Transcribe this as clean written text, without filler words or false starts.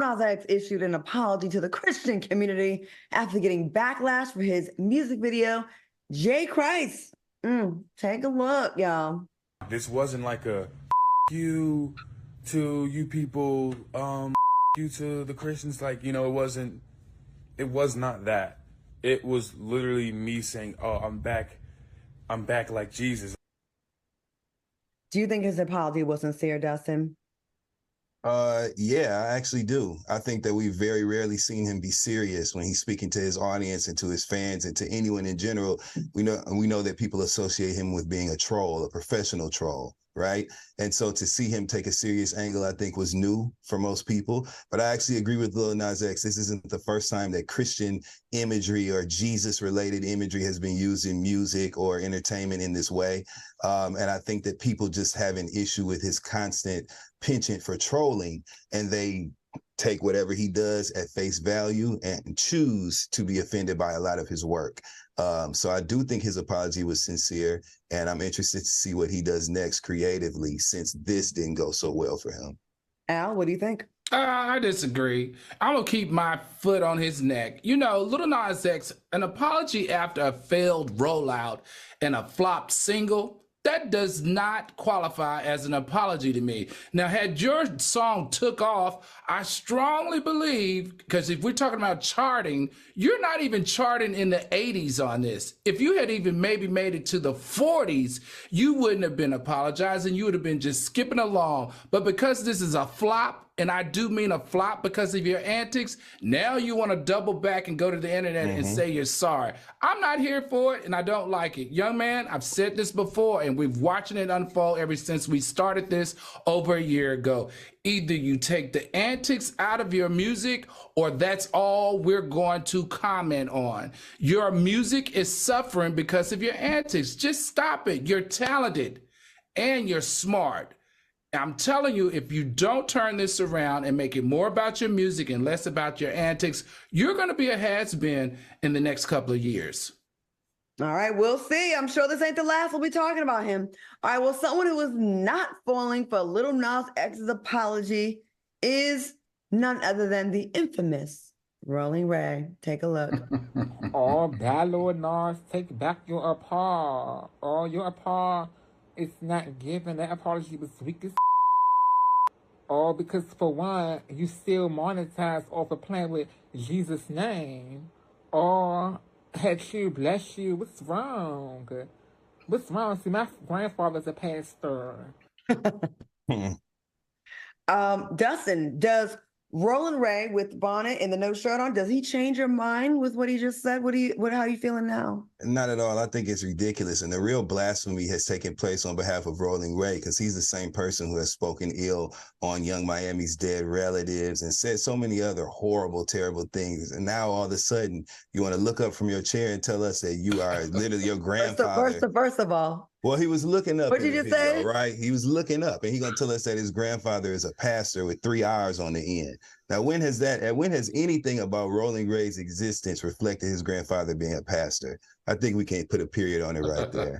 Nas X issued an apology to the Christian community after getting backlash for his music video, J. Christ. Take a look, y'all. This wasn't like a you to you people, you to the Christians. Like, you know, it was not that. It was literally me saying, oh, I'm back like Jesus. Do you think his apology was sincere, Dustin? Yeah, I actually do. I think that we've very rarely seen him be serious when he's speaking to his audience and to his fans and to anyone in general. We know that people associate him with being a troll, a professional troll, right? And so to see him take a serious angle, I think was new for most people. But I actually agree with Lil Nas X. This isn't the first time that Christian imagery or Jesus-related imagery has been used in music or entertainment in this way. And I think that people just have an issue with his constant penchant for trolling, and they take whatever he does at face value and choose to be offended by a lot of his work. So I do think his apology was sincere, and I'm interested to see what he does next creatively, since this didn't go so well for him. Al, what do you think? I disagree. I'm going to keep my foot on his neck. You know, Lil Nas X, an apology after a failed rollout and a flopped single, that does not qualify as an apology to me. Now, had your song took off, I strongly believe, because if we're talking about charting, you're not even charting in the 80s on this. If you had even maybe made it to the 40s, you wouldn't have been apologizing. You would have been just skipping along. But because this is a flop, and I do mean a flop because of your antics, now you want to double back and go to the internet and say you're sorry. I'm not here for it, and I don't like it. Young man, I've said this before, and we've watching it unfold ever since we started this over a year ago. Either you take the antics out of your music, or that's all we're going to comment on. Your music is suffering because of your antics. Just stop it. You're talented and you're smart. I'm telling you, if you don't turn this around and make it more about your music and less about your antics, you're going to be a has-been in the next couple of years. All right, we'll see. I'm sure this ain't the last we'll be talking about him. All right, well, someone who is not falling for Lil Nas X's apology is none other than the infamous Rolling Ray. Take a look. Oh, bad Lil Nas, take back your apology. Oh, your apology is not given. That apology was weak as Oh, because for one, you still monetize off of playing with Jesus' name. Oh, had you, bless you. What's wrong? What's wrong? See, my grandfather's a pastor. Dustin, does Rolling Ray with bonnet and the no shirt on, does he change your mind with what he just said? How are you feeling now? Not at all. I think it's ridiculous. And the real blasphemy has taken place on behalf of Rolling Ray, because he's the same person who has spoken ill on Young Miami's dead relatives and said so many other horrible, terrible things. And now all of a sudden you want to look up from your chair and tell us that you are literally your grandfather. First of all. Well, he was looking up. What'd you just say? Right? He was looking up, and he's going to tell us that his grandfather is a pastor with 3 R's on the end. Now, when has anything about Rolling Ray's existence reflected his grandfather being a pastor? I think we can put a period on it right there.